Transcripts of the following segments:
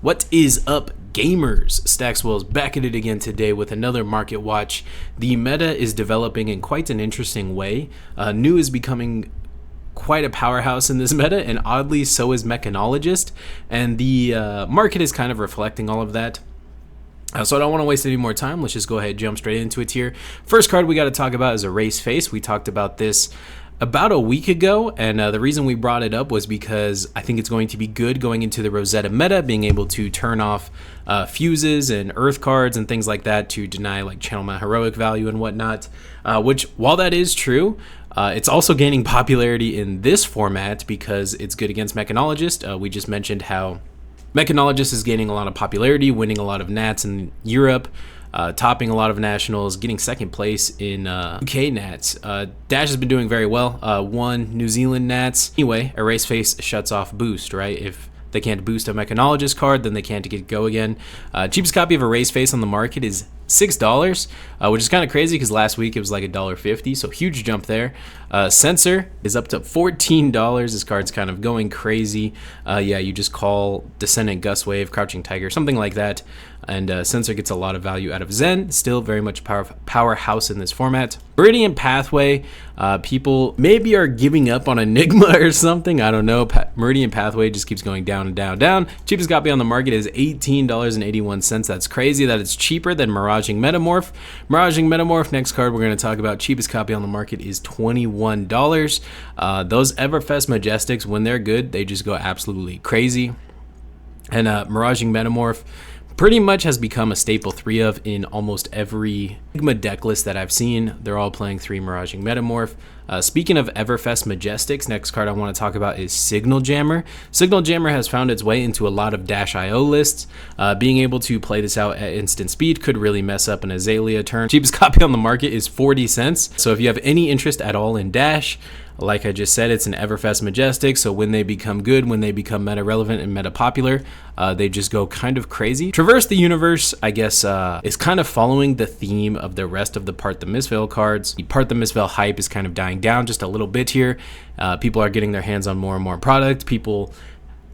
What is up, gamers? Staxwell's back at it again today with another market watch. The meta is developing in quite an interesting way. New is becoming quite a powerhouse in this meta, and oddly so is Mechanologist, and the market is kind of reflecting all of that. So I don't want to waste any more time. Let's just go ahead and jump straight into it here. First card we got to talk about is a Race Face. We talked about this about a week ago, and the reason we brought it up was because I think it's going to be good going into the Rosetta meta, being able to turn off fuses and earth cards and things like that to deny like channel mount heroic value and whatnot, which while that is true, it's also gaining popularity in this format because it's good against Mechanologist. We just mentioned how Mechanologist is gaining a lot of popularity, winning a lot of Nats in Europe, topping a lot of nationals, getting second place in UK Nats. Dash has been doing very well. Won New Zealand Nats. Anyway, a Race Face shuts off boost, right? If they can't boost a Mechanologist card, then they can't get go again. Cheapest copy of a Race Face on the market is $6, which is kind of crazy because last week it was like $1.50, so huge jump there. Sensor is up to $14. This card's kind of going crazy. Yeah, you just call Descendant Gust Wave, Crouching Tiger, something like that, and Sensor gets a lot of value out of Zen. Still very much powerhouse in this format. Meridian Pathway, people maybe are giving up on Enigma or something, I don't know. Meridian Pathway just keeps going down and down and down. Cheapest copy on the market is $18.81. That's crazy that it's cheaper than Miraging Metamorph. Miraging Metamorph, next card we're going to talk about, cheapest copy on the market is $21. Those Everfest Majestics, when they're good, they just go absolutely crazy. And Miraging Metamorph pretty much has become a staple 3 of in almost every Enigma deck list that I've seen. They're all playing 3 Miraging Metamorph. Speaking of Everfest Majestics, next card I want to talk about is Signal Jammer. Signal Jammer has found its way into a lot of Dash.io lists. Being able to play this out at instant speed could really mess up an Azalea turn. Cheapest copy on the market is 40 cents. So if you have any interest at all in Dash, like I just said, it's an Everfest Majestic, so when they become good, when they become meta relevant and meta popular, they just go kind of crazy. Traverse the Universe, I guess, is kind of following the theme of the rest of the Part the Mistveil cards. The Part the Mistveil hype is kind of dying down just a little bit here. People are getting their hands on more and more product. People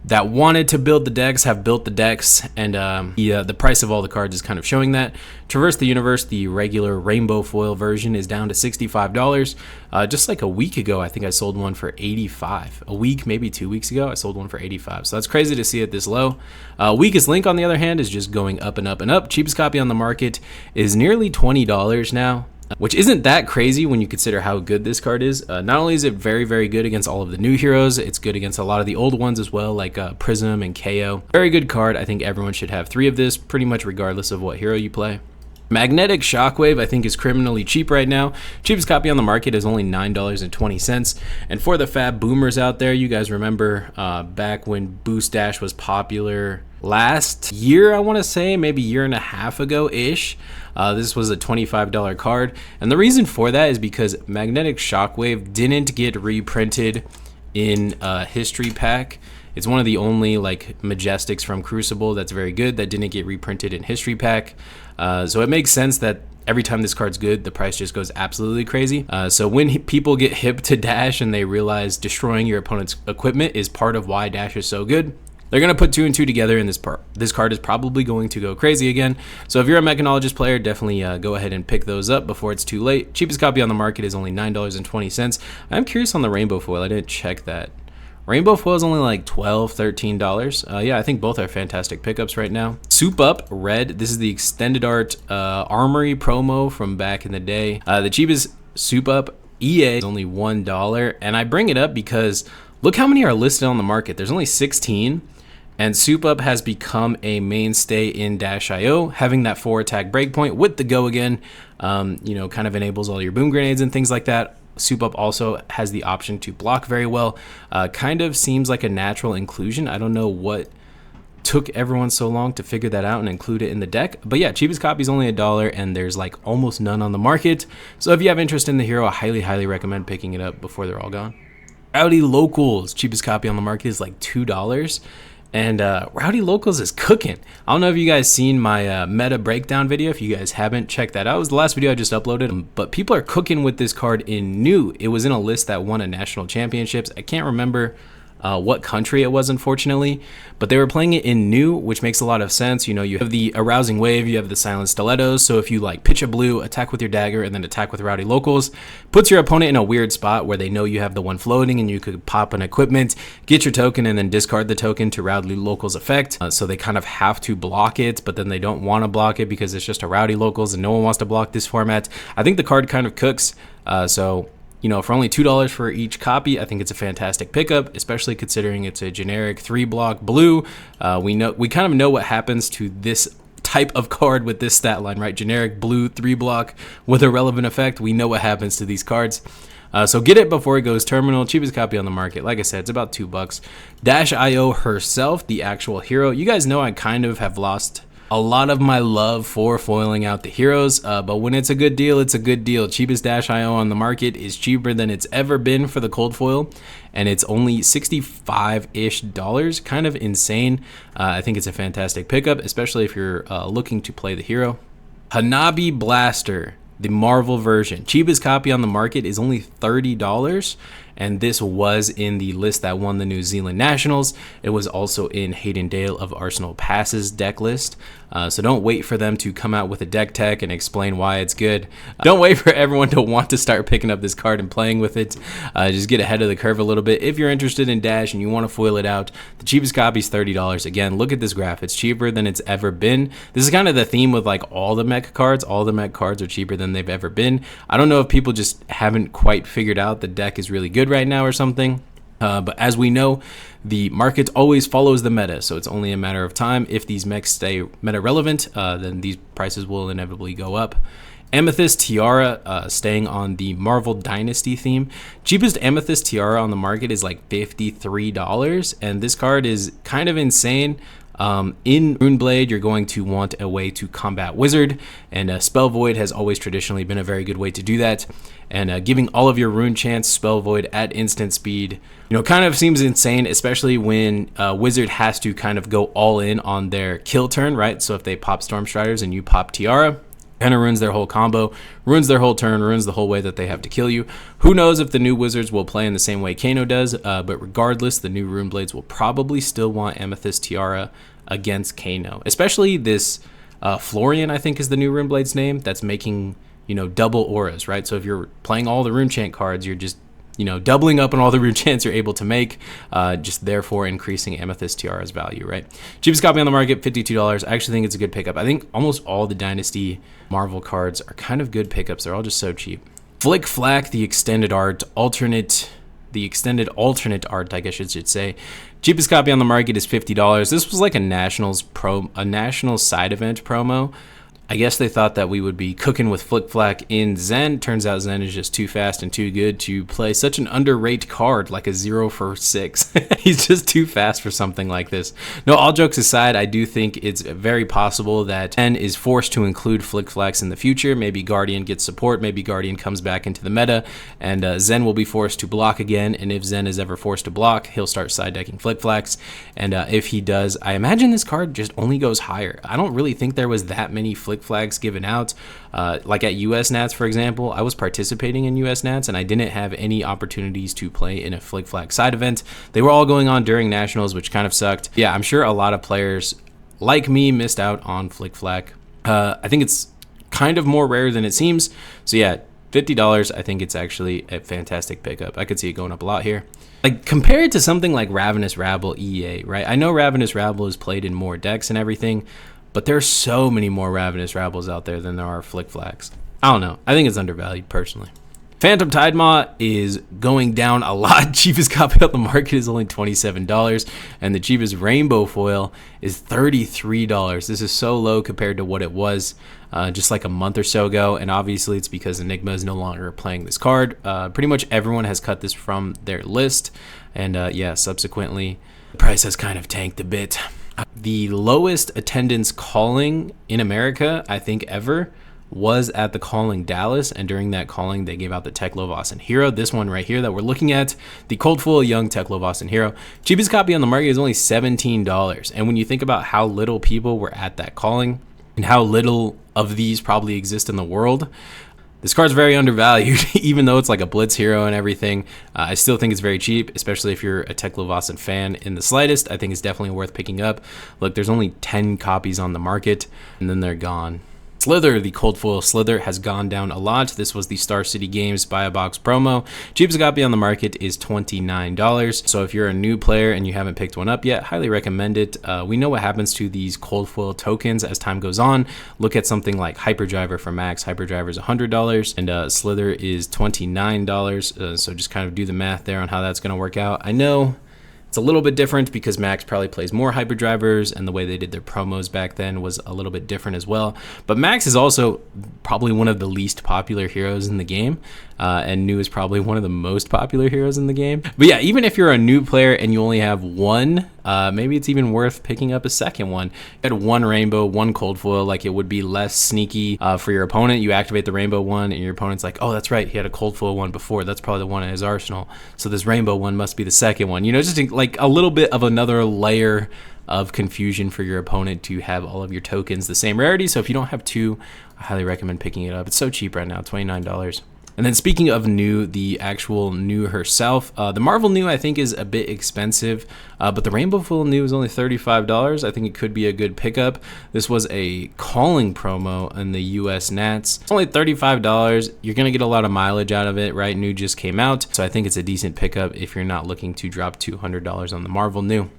that wanted to build the decks have built the decks, and the price of all the cards is kind of showing that. Traverse the Universe, the regular rainbow foil version, is down to $65. Just like a week ago, I think I sold one for $85. A week, maybe 2 weeks ago, I sold one for $85. So that's crazy to see it this low. Weakest Link, on the other hand, is just going up and up and up. Cheapest copy on the market is nearly $20 now, which isn't that crazy when you consider how good this card is. Not only is it very, very good against all of the new heroes, it's good against a lot of the old ones as well, like Prism and KO. Very good card. I think everyone should have 3 of this, pretty much regardless of what hero you play. Magnetic Shockwave, I think, is criminally cheap right now. Cheapest copy on the market is only $9.20. And for the FaB boomers out there, you guys remember back when Boost Dash was popular last year, I want to say, maybe a year and a half ago-ish. This was a $25 card. And the reason for that is because Magnetic Shockwave didn't get reprinted in History Pack. It's one of the only like Majestics from Crucible that's very good that didn't get reprinted in History Pack. So it makes sense that every time this card's good, the price just goes absolutely crazy. So when people get hip to Dash and they realize destroying your opponent's equipment is part of why Dash is so good, they're going to put 2 and 2 together, and this card is probably going to go crazy again. So if you're a Mechanologist player, definitely go ahead and pick those up before it's too late. Cheapest copy on the market is only $9.20. I'm curious on the Rainbow Foil. I didn't check that. Rainbow Foil is only like $12, $13. Yeah, I think both are fantastic pickups right now. Soup Up Red. This is the extended art Armory promo from back in the day. The cheapest Soup Up EA is only $1. And I bring it up because look how many are listed on the market. There's only 16. And Soup Up has become a mainstay in Dash.io, having that 4 attack breakpoint with the go again, kind of enables all your boom grenades and things like that. Soup Up also has the option to block very well. Kind of seems like a natural inclusion. I don't know what took everyone so long to figure that out and include it in the deck. But yeah, cheapest copy is only $1, and there's like almost none on the market. So if you have interest in the hero, I highly, highly recommend picking it up before they're all gone. Rowdy Locals, cheapest copy on the market is like $2. And Rowdy Locals is cooking. I don't know if you guys seen my meta breakdown video. If you guys haven't, checked that out. It was the last video I just uploaded. But people are cooking with this card in new. It was in a list that won a national championships. I can't remember what country it was, unfortunately, but they were playing it in new, which makes a lot of sense. You know, you have the arousing wave, you have the silent stilettos, so if you like pitch a blue, attack with your dagger, and then attack with rowdy locals, puts your opponent in a weird spot where they know you have the one floating, and you could pop an equipment, get your token, and then discard the token to rowdy locals effect. So they kind of have to block it, but then they don't want to block it because it's just a rowdy locals and no one wants to block this format. I think the card kind of cooks, so you know, for only $2 for each copy, I think it's a fantastic pickup, especially considering it's a generic 3-block blue. We kind of know what happens to this type of card with this stat line, right? Generic blue 3-block with a relevant effect. We know what happens to these cards. So get it before it goes terminal. Cheapest copy on the market. Like I said, it's about $2. Dash.io herself, the actual hero. You guys know I kind of have lost a lot of my love for foiling out the heroes, but when it's a good deal, it's a good deal. Cheapest Dash.io on the market is cheaper than it's ever been for the cold foil, and it's only $65-ish, kind of insane. I think it's a fantastic pickup, especially if you're looking to play the hero. Hanabi Blaster, the Marvel version. Cheapest copy on the market is only $30, and this was in the list that won the New Zealand Nationals. It was also in Hayden Dale of Arsenal Pass's deck list. So don't wait for them to come out with a deck tech and explain why it's good. Don't wait for everyone to want to start picking up this card and playing with it. Just get ahead of the curve a little bit. If you're interested in Dash and you want to foil it out, the cheapest copy is $30. Again, look at this graph. It's cheaper than it's ever been. This is kind of the theme with like all the mech cards. All the mech cards are cheaper than they've ever been. I don't know if people just haven't quite figured out the deck is really good right now or something. But as we know, the market always follows the meta, so it's only a matter of time. If these mechs stay meta relevant, then these prices will inevitably go up. Amethyst Tiara, staying on the Marvel Dynasty theme. Cheapest Amethyst Tiara on the market is like $53, and this card is kind of insane. In Runeblade, you're going to want a way to combat Wizard, and Spell Void has always traditionally been a very good way to do that. And giving all of your rune chance Spell Void at instant speed, you know, kind of seems insane, especially when Wizard has to kind of go all in on their kill turn, right? So if they pop Stormstriders and you pop Tiara, kind of ruins their whole combo, ruins their whole turn, ruins the whole way that they have to kill you. Who knows if the new Wizards will play in the same way Kano does, but regardless, the new Runeblades will probably still want Amethyst Tiara against Kano. Especially this Florian, I think is the new Runeblade's name, that's making, you know, double auras, right? So if you're playing all the rune chant cards, you're just, you know, doubling up on all the rune chants you're able to make, just therefore increasing Amethyst Tiara's value, right? Cheapest copy on the market, $52. I actually think it's a good pickup. I think almost all the Dynasty Marvel cards are kind of good pickups. They're all just so cheap. Flick Flack, the extended alternate art, I guess I should say. Cheapest copy on the market is $50. This was like a national side event promo. I guess they thought that we would be cooking with Flick Flack in Zen. Turns out Zen is just too fast and too good to play such an underrated card like a 0 for 6. He's just too fast for something like this. No, all jokes aside, I do think it's very possible that Zen is forced to include Flick Flacks in the future. Maybe Guardian gets support, maybe Guardian comes back into the meta, and Zen will be forced to block again. And if Zen is ever forced to block, he'll start side decking Flick Flacks. And if he does, I imagine this card just only goes higher. I don't really think there was that many Flick Flags given out. Like at US Nats, for example, I was participating in US Nats and I didn't have any opportunities to play in a Flick Flag side event. They were all going on during Nationals, which kind of sucked. Yeah, I'm sure a lot of players like me missed out on Flick Flag. I think it's kind of more rare than it seems. So yeah, $50, I think it's actually a fantastic pickup. I could see it going up a lot here. Like, compared to something like Ravenous Rabble EA, right? I know Ravenous Rabble is played in more decks and everything, but there's so many more Ravenous Rabbles out there than there are Flick Flags. I don't know. I think it's undervalued, personally. Phantom Tidemaw is going down a lot. Cheapest copy on the market is only $27, and the cheapest Rainbow Foil is $33. This is so low compared to what it was just like a month or so ago, and obviously it's because Enigma is no longer playing this card. Pretty much everyone has cut this from their list, and yeah, subsequently, the price has kind of tanked a bit. The lowest attendance calling in America, I think, ever was at the Calling Dallas, and during that calling they gave out the Teklo-Vossen Hero. This one right here that we're looking at, the Cold Foil Young Teklo-Vossen Hero. Cheapest copy on the market is only $17, and when you think about how little people were at that calling and how little of these probably exist in the world, This card's very undervalued, even though it's like a blitz hero and everything. I still think it's very cheap, especially if you're a Teklovacin fan in the slightest. I think it's definitely worth picking up. Look, there's only 10 copies on the market, and then they're gone. Slither, the cold foil Slither, has gone down a lot. This was the Star City Games buy a box promo. Cheapest copy on the market is $29. So if you're a new player and you haven't picked one up yet, highly recommend it. We know what happens to these cold foil tokens as time goes on. Look at something like Hyperdriver for Max. Hyperdriver is $100 and Slither is $29. So just kind of do the math there on how that's going to work out. I know it's a little bit different because Max probably plays more Hyperdrivers, and the way they did their promos back then was a little bit different as well. But Max is also probably one of the least popular heroes in the game, and New is probably one of the most popular heroes in the game. But yeah, even if you're a new player and you only have one, maybe it's even worth picking up a second one. You had one rainbow, one cold foil, like it would be less sneaky for your opponent. You activate the rainbow one and your opponent's like, oh, that's right, he had a cold foil one before. That's probably the one in his arsenal. So this rainbow one must be the second one. You know, just like a little bit of another layer of confusion for your opponent to have all of your tokens the same rarity. So if you don't have two, I highly recommend picking it up. It's so cheap right now, $29. And then speaking of New, the actual New herself, the Marvel New I think is a bit expensive, but the Rainbow Foil New is only $35. I think it could be a good pickup. This was a calling promo in the US Nats. It's only $35. You're going to get a lot of mileage out of it, right? New just came out, so I think it's a decent pickup if you're not looking to drop $200 on the Marvel New.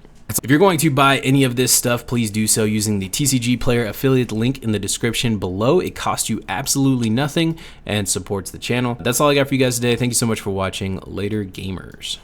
If you're going to buy any of this stuff, please do so using the TCG Player affiliate link in the description below. It costs you absolutely nothing and supports the channel. That's all I got for you guys today. Thank you so much for watching. Later, gamers.